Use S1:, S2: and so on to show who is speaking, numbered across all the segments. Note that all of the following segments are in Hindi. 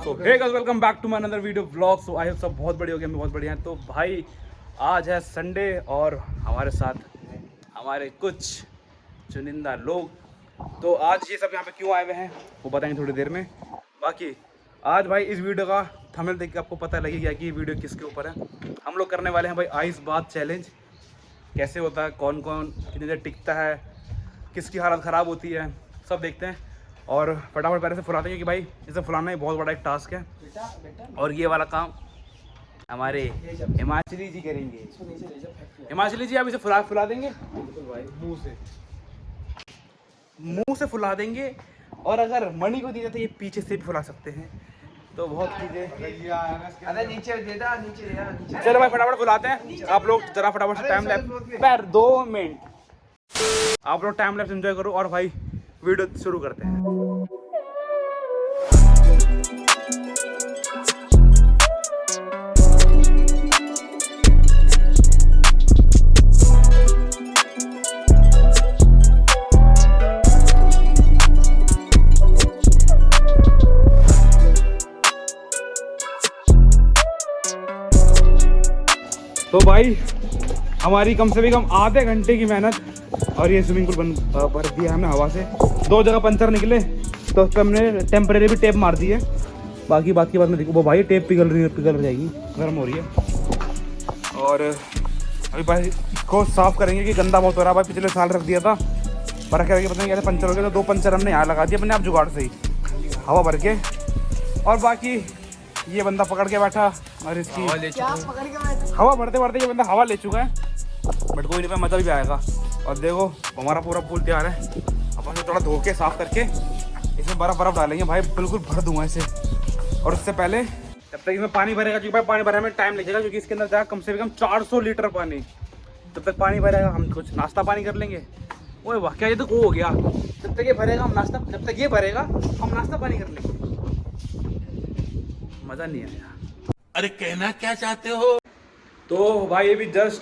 S1: तो hey guys welcome back to my another video vlog. So I hope सब बहुत बढ़िया हो गया, हम बहुत बढ़िया हैं। तो भाई आज है संडे और हमारे साथ हमारे कुछ चुनिंदा लोग। तो आज ये सब यहाँ पे क्यों आए हुए हैं वो बताएंगे थोड़ी देर में। बाकी आज भाई इस वीडियो का थंबनेल देख के आपको पता लगेगा कि ये वीडियो किसके ऊपर है। हम लोग करने वाले हैं भाई आइस बाथ चैलेंज। कैसे होता है, कौन कौन कितनी देर टिकता है, किसकी हालत ख़राब होती है, सब देखते हैं। और फटाफट पहले से फुलाते हैं क्योंकि भाई इसे फुलाना ही बहुत बड़ा एक टास्क है। और ये वाला काम हमारे हिमाचली जी करेंगे। हिमाचली जी आप इसे फुला देंगे मुंह से फुला देंगे। और अगर मणि को दिया तो ये पीछे से भी फुला सकते हैं। तो बहुत चीज़ें।
S2: अरे नीचे दे दा, नीचे दे दा।
S1: चलो भाई फटाफट फुलाते हैं। आप लोग जरा फटाफट से टाइम लैप्स पर 2 मिनट आप लोग टाइम लैप्स एंजॉय करो और भाई वीडियो शुरू करते हैं। तो भाई हमारी कम से कम आधे घंटे की मेहनत और ये स्विमिंग पूल भर दिया हमने हवा से। 2 जगह पंचर निकले तो हमने टेम्परेरी भी टेप मार दी है। बाकी बात की बात में देखो वो भाई टेप पिघल जाएगी, गर्म हो रही है। और अभी भाई इसको साफ़ करेंगे कि गंदा बहुत हो रहा है। भाई पिछले साल रख दिया था बर्फ़ करके, पता नहीं कैसे पंचर हो गया। तो 2 पंचर हमने यहाँ लगा दिया अपने आप जुगाड़ से ही हवा भर के। और बाकी ये बंदा पकड़ के बैठा और इसकी हवा भरते भरते ये बंदा हवा ले चुका है। बट कोई नहीं, मज़ा भी आएगा। और देखो हमारा पूरा पूल तैयार है। अपन से थोड़ा धो के साफ़ करके इसमें बर्फ़ डालेंगे भाई, बिल्कुल भर दूंगा इसे। और उससे पहले जब तक इसमें पानी भरेगा, क्योंकि भाई पानी भरने में टाइम लगेगा क्योंकि इसके अंदर जाएगा कम से कम 400 लीटर पानी। जब तक पानी भरेगा हम कुछ नाश्ता पानी कर लेंगे। ओए वाह, क्या ये तो वो हो गया। जब तक ये भरेगा हम नाश्ता, जब तक ये भरेगा हम नाश्ता पानी कर लेंगे। मज़ा नहीं आया।
S3: अरे कहना क्या चाहते हो?
S1: तो भाई ये भी जस्ट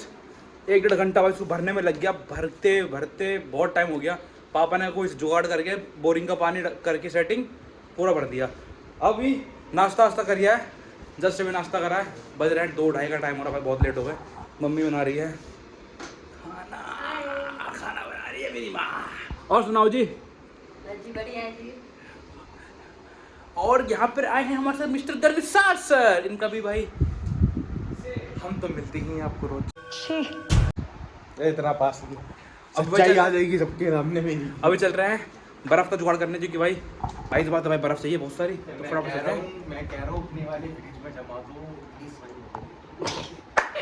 S1: 1-1.5 घंटा भाई इसको भरने में लग गया। भरते भरते बहुत टाइम हो गया। पापा ने कोई जुगाड़ करके बोरिंग का पानी करके सेटिंग पूरा भर दिया। अभी नाश्ता वास्ता करिया है, जस्ट अभी नाश्ता करा है। बज रहे हैं 2-2:30 का टाइम हो रहा है भाई, बहुत लेट हो गए। मम्मी बना रही है खाना बना रही है मेरी माँ। और सुनाओ जी।
S4: बढ़िया है जी।
S1: और यहाँ पर आए हैं हमारे साथ मिस्टर दरविशाल सर। इनका भी भाई हम तो मिलते ही हैं आपको रोज।
S2: इतना पास
S1: अब
S2: सच्चाई आ जाएगी सबके सामने मेरी।
S1: अभी चल रहे हैं बर्फ का जुगाड़ करने जो कि भाई आइस बात है भाई, बर्फ चाहिए बहुत सारी। तो फटाफट चल रहे हैं।
S2: मैं कह रहा हूँ अपने वाले फ्रिज में जमा दो।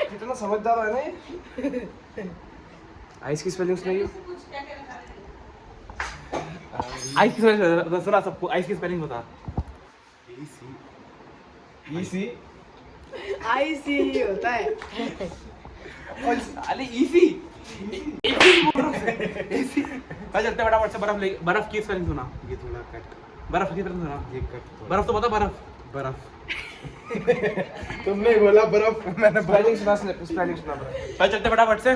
S2: कितना समझदार है ना ये। आइस की स्पेलिंग सुनाइए।
S1: आइस की स्पेलिंग सुना सबको। आइस की स्पेलिंग बता।
S2: IC होता है।
S1: अरे इसी चलते फटाफट से बर्फ की स्पेलिंग सुना।
S2: ये थोड़ा कट।
S1: बर्फ की स्पेलिंग सुना।
S2: ये कट।
S1: बर्फ तो बता।
S2: बर्फ। तुमने बोला बर्फ, मैंने स्पेलिंग सुना बर्फ।
S1: भाई चलते फटाफट से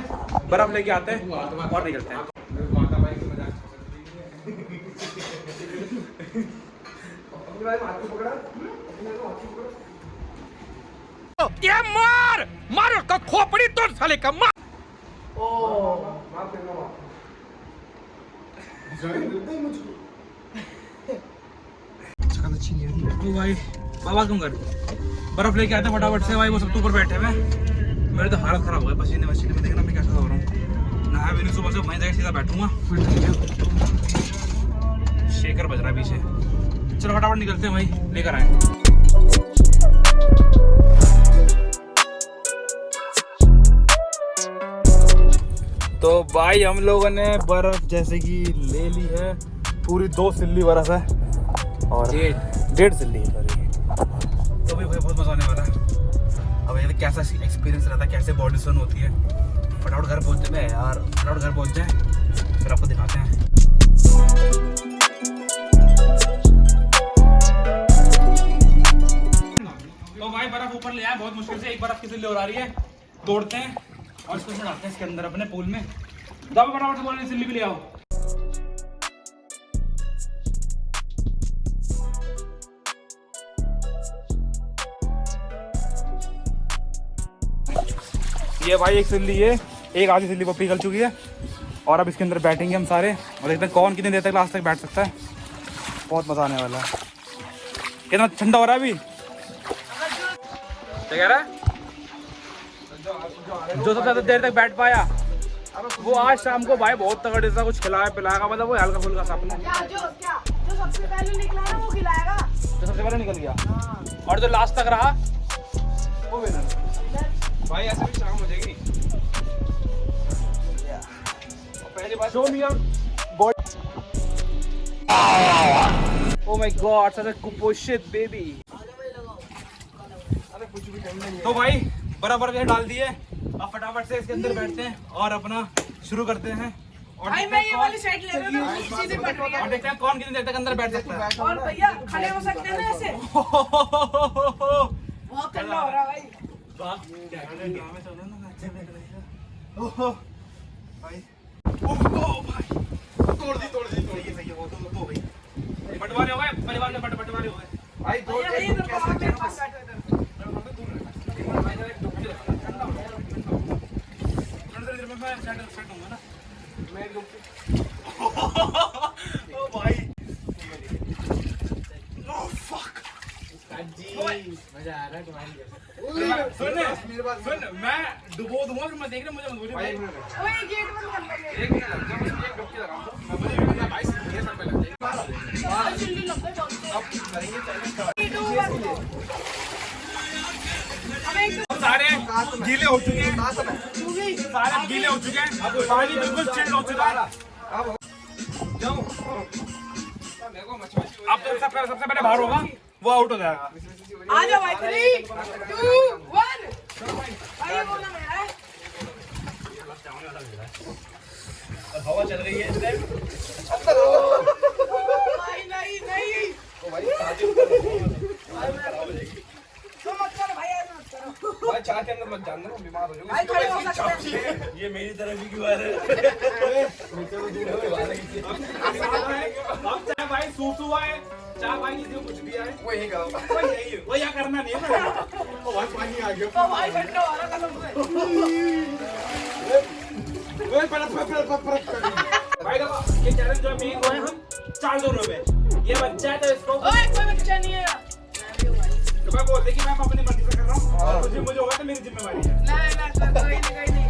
S1: बर्फ लेके आते हैं और निकलते हैं।
S3: ये मार उसका खोपड़ी तोड़ साले का मार।
S1: तो भाई बाबा क्यों कर बर्फ लेके आते फटाफट से। भाई वो सब तो ऊपर बैठे हुए। मेरे तो हालत खराब हो गई पसीने में। देखना मैं कैसा हो रहा हूँ। नहा भी नहीं, सुबह से वहीं जाकर सीधा बैठूंगा। शेकर बज रहा है पीछे। चलो फटाफट निकलते हैं भाई, लेकर आए। तो भाई हम लोगों ने बर्फ जैसे कि ले ली है। पूरी 2 सिल्ली बर्फ है और 1.5 सिल्ली है। तो भी भाई बहुत मजा आने वाला है। अब ये कैसा एक्सपीरियंस रहता है, कैसे बॉडी सन होती है। फटाफट घर पहुंचते हैं यार, फटाफट घर पहुंच जाए फिर आपको दिखाते हैं। तो भाई बर्फ ऊपर ले आए बहुत मुश्किल से। एक बर्फ की सिल्ली और आ रही है, तोड़ते हैं और इसको डालते हैं इसके अंदर अपने पूल में। दबा फटाफट से बोल सिल्ली भी ले आओ। ये भाई एक सिल्ली है, एक आधी सिल्ली पप्पी निकल चुकी है और अब इसके अंदर बैठेंगे हम सारे और देखते हैं कौन कितनी देर तक लास्ट तक बैठ सकता है। बहुत मज़ा आने वाला है। कितना ठंडा हो रहा है अभी, क्या कह रहा है? जो सबसे ज़्यादा देर तक बैठ पाया वो आज शाम को भाई बहुत तगड़े सा कुछ खिलाया पिलाएगा, मतलब वो हल्का फुल्का सा अपने
S5: जो सबसे पहले निकला ना वो खिलाएगा।
S1: जो सबसे पहले निकल गया और जो लास्ट तक रहा वो विनर।
S2: भाई ऐसे भी शाम हो जाएगी। पहली बार
S1: show me your body. Oh my god, such a कुपोषित बेबी। तो भाई बराबर से डाल दिए, अब फटाफट से इसके अंदर बैठते हैं और अपना शुरू करते हैं। और
S5: भाई मैं ये वाली साइड ले रहा हूँ, सीधे पड़ रही है।
S1: और देखते हैं कौन कितनी देर तक अंदर बैठ सकता है।
S5: और भैया खड़े हो सकते हैं ना ऐसे? बहुत ठंडा हो रहा है भाई।
S1: बंटवारे हो गए परिवार में, बंटवारे हो गए
S2: भाई दो
S5: भैया ये इधर पास बैठो, पास बैठो इधर।
S1: सुन, मैं डुबो दूंगा फिर मैं देख रहा, मुझे मत बोलिए भाई।
S5: ओए गेट बंद कर ले।
S2: एक मिनट लग जाओ, एक डुबकी लगाओ। मुझे भी भाई ये सब पे लग जाएगा।
S5: और चिल्ली लग गई बहुत।
S2: अब करेंगे चैलेंज का।
S5: अब एक
S1: सारे गीले हो चुके हैं, सारे गीले हो चुके हैं, अब पानी बिल्कुल चिल्ड हो चुका है।
S2: अब जाओ।
S1: अब तो सबसे पहले बाहर होगा वो आउट हो जाएगा।
S5: आ जाओ भाई, 3, 2, 1। भाई ये बोलना मेरा है।
S1: हवा चल रही है इस टाइम।
S5: भाई नहीं नहीं,
S2: भाई
S5: तो मत करो भाई, ऐसा मत करो।
S2: भाई चाय के अंदर मत जाना, बीमार हो जाओगे।
S5: भाई खड़े हो सकते हैं।
S1: ये मेरी तरफ ही क्यों आ रहा है? अब चाहे भाई सूसू आए, चाहे भाई किसी को कुछ भी आए,
S2: वही करो।
S1: वो यहाँ करना नहीं है। भाई पानी आ गया।
S5: तो भाई ठंडा हो रहा है कसम से।
S1: भाई देखो ये चैलेंज जो मेन वो है, हम 4 जोनों में, ये बच्चा है तो इसको
S5: ओए कोई बच्चा नहीं है।
S1: तो मैं बोलते कि मैं अपनी मर्जी से कर रहा हूँ और मुझे होगा तो मेरी जिम्मेवारी है।
S5: ना कोई नहीं।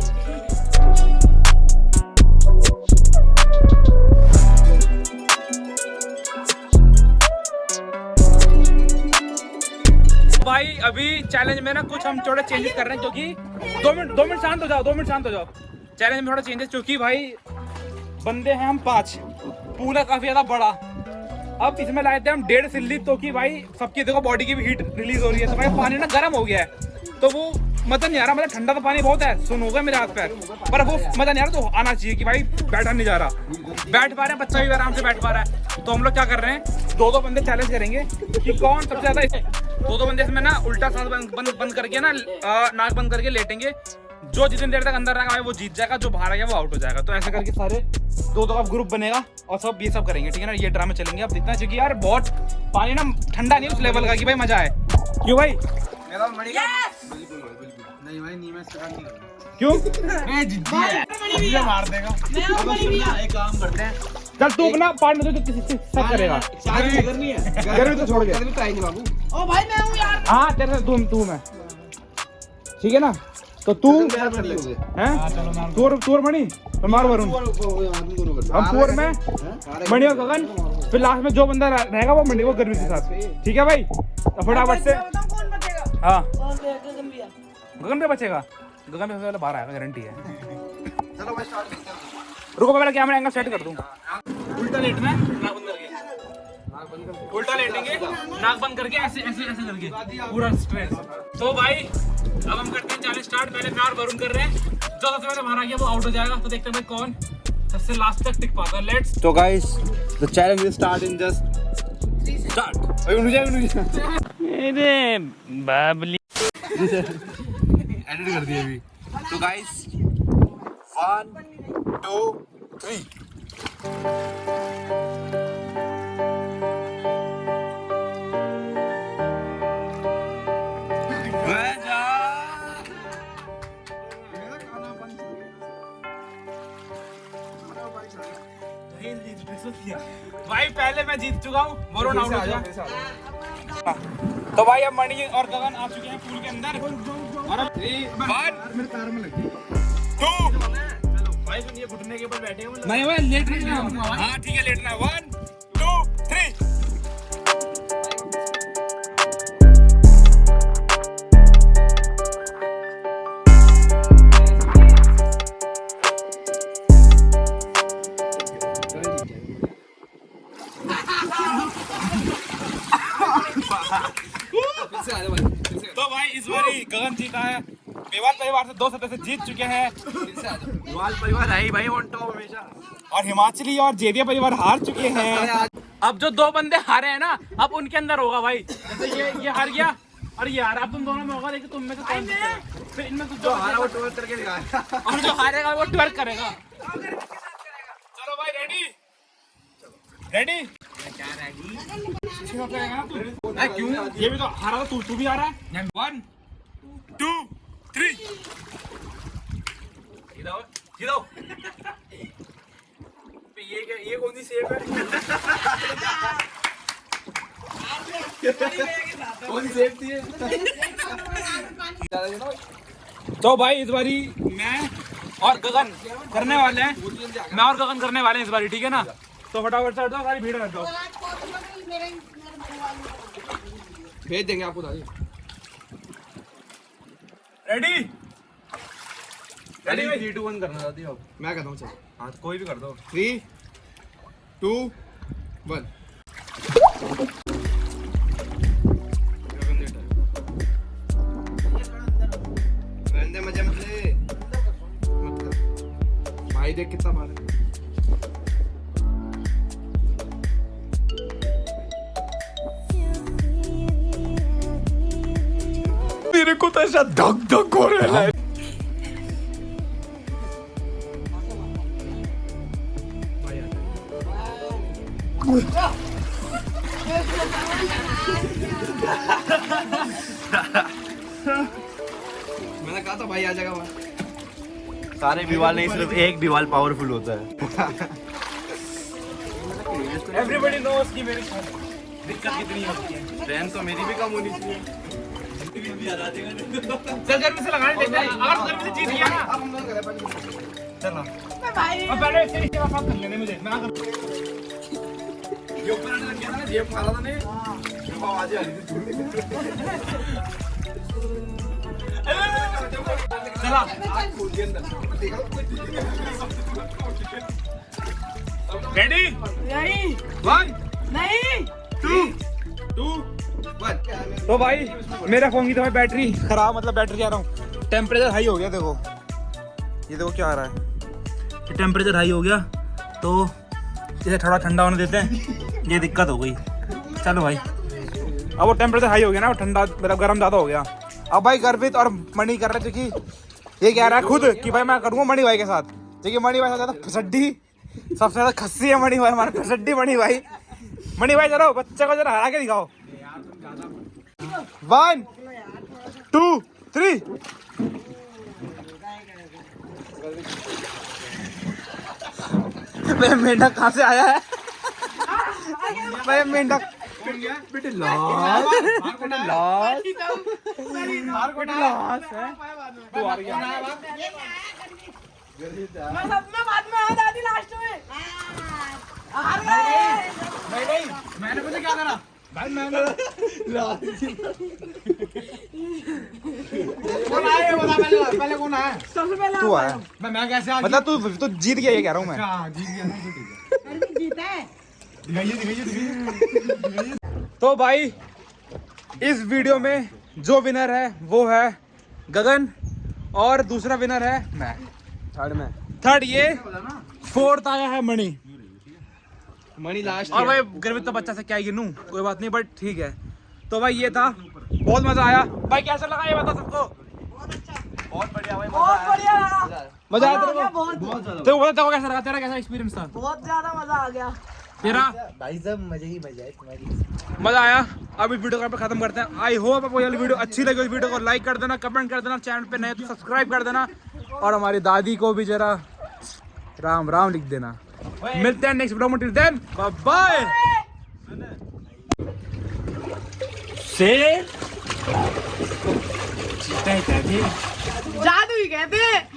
S1: भाई अभी चैलेंज में ना कुछ हम थोड़े चेंजेस कर रहे हैं, क्योंकि 2 मिनट शांत हो जाओ, 2 मिनट शांत हो जाओ। चैलेंज में थोड़ा चेंजेस, क्योंकि भाई बंदे हैं हम 5, पूरा काफी ज्यादा बड़ा। अब इसमें लाए थे हम 1.5 सिल्ली, तो कि भाई सबकी देखो बॉडी की भी हीट रिलीज हो रही है, तो भाई पानी ना गर्म हो गया है, तो वो मजा नहीं आ रहा। मतलब ठंडा तो पानी बहुत है, सुन होगा मेरे हाथ पैर, पर वो मजा नहीं आ रहा। तो आना चाहिए कि भाई बैठा नहीं जा रहा, बैठ पा रहे हैं, बच्चा भी आराम से बैठ पा रहा है। तो हम लोग क्या कर रहे हैं, 2 बंदे चैलेंज करेंगे कि कौन सबसे ज्यादा 2 बंदे इसमें ना उल्टा सांस बंद करके ना नाक बंद करके लेटेंगे। जो जितनी देर तक अंदर रहेगा वो जीत जाएगा, जो बाहर आ गया वो आउट हो जाएगा। तो ऐसे करके सारे 2 का ग्रुप बनेगा और सब ये सब करेंगे, ठीक है ना। ये ड्रामे चलेंगे अब देखना, क्योंकि यार बहुत पानी ना ठंडा नहीं उस लेवल का कि भाई मजा आए। क्यों भाई?
S2: मेरा मणि का
S5: बिल्कुल
S2: नहीं भाई, नहीं मैं स्टार्ट नहीं करूंगा।
S1: क्यों?
S5: ये मार देगा।
S2: एक काम करते हैं,
S1: चल तू अपना पार्टनर तो किसी से सब करेगा।
S2: गर्मी है,
S1: गर्मी तो छोड़ के।
S2: गर्मी तो आई नहीं बाबू।
S5: ओ भाई मैं हूँ यार।
S1: हाँ तेरे से तू मैं, ठीक है ना। तो तू
S2: कर लेंगे।
S1: हैं तूर मणि और मार वरुण, हम 4 में मणि और गगन, फिर लास्ट में जो बंदा रहेगा वो मणि को गर्मी के साथ, ठीक है भाई। तो फटाफट से
S5: बताओ कौन बचेगा।
S1: हाँ
S5: और गगन भैया।
S1: गगन पे बचेगा, गगन पे सबसे पहले बाहर आएगा, गारंटी है।
S2: चलो मैं स्टार्ट करता हूं।
S1: रुको पहले कैमरा एंगल सेट कर दूं। उल्टा लेटना है, नाक बंद करके, उल्टा लेटेंगे नाक बंद करके, ऐसे ऐसे ऐसे करके पूरा स्ट्रेस। तो भाई अब हम करते हैं चैलेंज स्टार्ट। पहले मैं और वरुण कर रहे हैं, जो सबसे पहले बाहर आ गया वो आउट हो जाएगा। तो देखते हैं भाई कौन सबसे लास्ट तक टिक पाता है। Let's
S2: So guys, the challenge will start in just start.
S1: अरे बाबली
S2: एडिट कर दिया अभी। So guys, 1, 2, 3.
S1: भाई पहले मैं जीत चुका हूँ, बोरो आउट हो गया। तो भाई अब मणि और गगन आ चुके हैं पूल के अंदर और अब 1 2
S2: भाई सुनिए घुटने के ऊपर बैठे हैं
S1: नहीं भाई लेट नहीं है। हाँ ठीक है लेटना 1 2 3 तो भाई इस बारी गगन जीता है। मेवाड़ परिवार से 2 सदस्य जीत चुके हैं
S2: वाल परिवार है ही भाई ऑन टॉप हमेशा।
S1: और हिमाचली और जेदिया परिवार हार चुके हैं। अब जो 2 बंदे हारे हैं ना, अब उनके अंदर होगा भाई। जैसे ये हार गया और ये हारा, अब तुम दोनों में होगा। देखिए तुम में से कौन जीतेगा। फिर इनमें से जो
S2: हारा वो ट्वर्क करके दिखाया
S1: और जो हारेगा वो ट्वर्क करेगा। चलो भाई रेडी रेडी क्यों? ये भी तो हारा था, तू भी हारा है। 1 2 3
S2: ये कौन सी शेप है? कौन सी शेप थी?
S1: तो भाई इस बारी मैं और गगन करने वाले हैं। मैं और गगन करने वाले हैं इस बारी, ठीक है ना? तो फटाफट से हट जाओ, सारी भीड़ हट जाओ।
S2: भेज देंगे आपको दादी।
S1: रेडी
S2: रेडी 3 2 1 करना दादी। अब मैं कहता हूँ चल।
S1: हाँ कोई भी कर दो।
S2: 3 2 1 रहने मजे मत ले मत कर भाई। देख कितना बार है।
S3: मेरे को तो ऐसा धक धक हो रहा है।
S2: मैंने कहा था भाई आ जाएगा वहाँ।
S6: सारे विवाल नहीं, सिर्फ एक विवाल पावरफुल होता है।
S1: एवरीबॉडी नोस कि मेरी दिक्कत कितनी होती है।
S2: ट्रेन तो मेरी भी कम होनी चाहिए।
S1: चल गर्मी से लगाने देते हैं। अगर गर्मी से जीत गया ना,
S2: अब हम लोग करें
S1: चलो
S5: भाई
S1: अब पहले इससे रिश्ते बात कर लेने मुझे। मैं
S2: ये ऊपर आने लग गया ना, जेब मारा था ने आवाज आ रही थी।
S1: चला रेडी
S5: नहीं
S1: 1
S5: नहीं
S1: 2 तो भाई मेरा फोन की तो भाई बैटरी खराब, मतलब बैटरी जा रहा हूँ। टेम्परेचर हाई हो गया, देखो ये देखो क्या आ रहा है। टेम्परेचर हाई हो गया तो इसे थोड़ा ठंडा होने देते हैं। ये दिक्कत हो गई। चलो भाई अब वो टेम्परेचर हाई हो गया ना, वो ठंडा मतलब गर्म ज़्यादा हो गया। अब भाई गर्वित और मणि कर रहे थे कि ये कह रहा है खुद कि भाई मैं करूँगा मणि भाई के साथ। देखिए मणि भाई ज़्यादा फसड्डी, सबसे ज़्यादा खस्सी है मणि भाई, हमारा फसड्डी मणि भाई। मणि भाई चलो बच्चे को जरा हरा के दिखाओ। 1 2 3 मैं मेंढक कहाँ से आया है? मैं मेंढक
S2: बेटे लाल लाल
S1: तू आ गया।
S5: मैं बाद में आया दादी लास्ट में हार गए।
S1: नहीं मैंने मुझे क्या करा भाई? मैंने कौन आया बता पहले कौन आया?
S5: सबसे पहले
S1: तू आया। मैं कैसे आ गया? मतलब तू जीत गया ये कह रहा हूँ मैं।
S2: हाँ जीत गया ना, ठीक है।
S5: जीता है।
S2: दिखाइए
S1: तो भाई इस वीडियो में जो विनर है वो है गगन और दूसरा विनर है मैं। थर्ड ये, फोर्थ आया है मणि।
S2: मणि लास्ट
S1: और भाई गर्वित तो बच्चा से क्या गिनूं, कोई बात नहीं बट ठीक है। तो भाई ये था, बहुत मजा आया भाई। कैसा लगा ये बता सबको?
S6: बहुत बढ़िया भाई,
S5: बहुत बढ़िया लगा।
S1: मजा आया तेरे को?
S5: बहुत
S1: तो वो बताओ कैसा लगा, तेरा कैसा एक्सपीरियंस था?
S5: बहुत ज्यादा मजा आ गया।
S1: तेरा?
S6: भाई साहब मजे ही मजा है तुम्हारी।
S1: मजा आया। अब इस वीडियो को खत्म करते हैं। आई होप आपको ये वीडियो अच्छी लगी। इस वीडियो को लाइक कर देना, कमेंट कर देना, चैनल पे नए तो सब्सक्राइब कर देना और हमारी दादी को भी जरा राम राम लिख देना। मिलते हैं नेक्स्ट वीडियो में, टिल देन बाय बाय।
S5: जादू ही कहते हैं।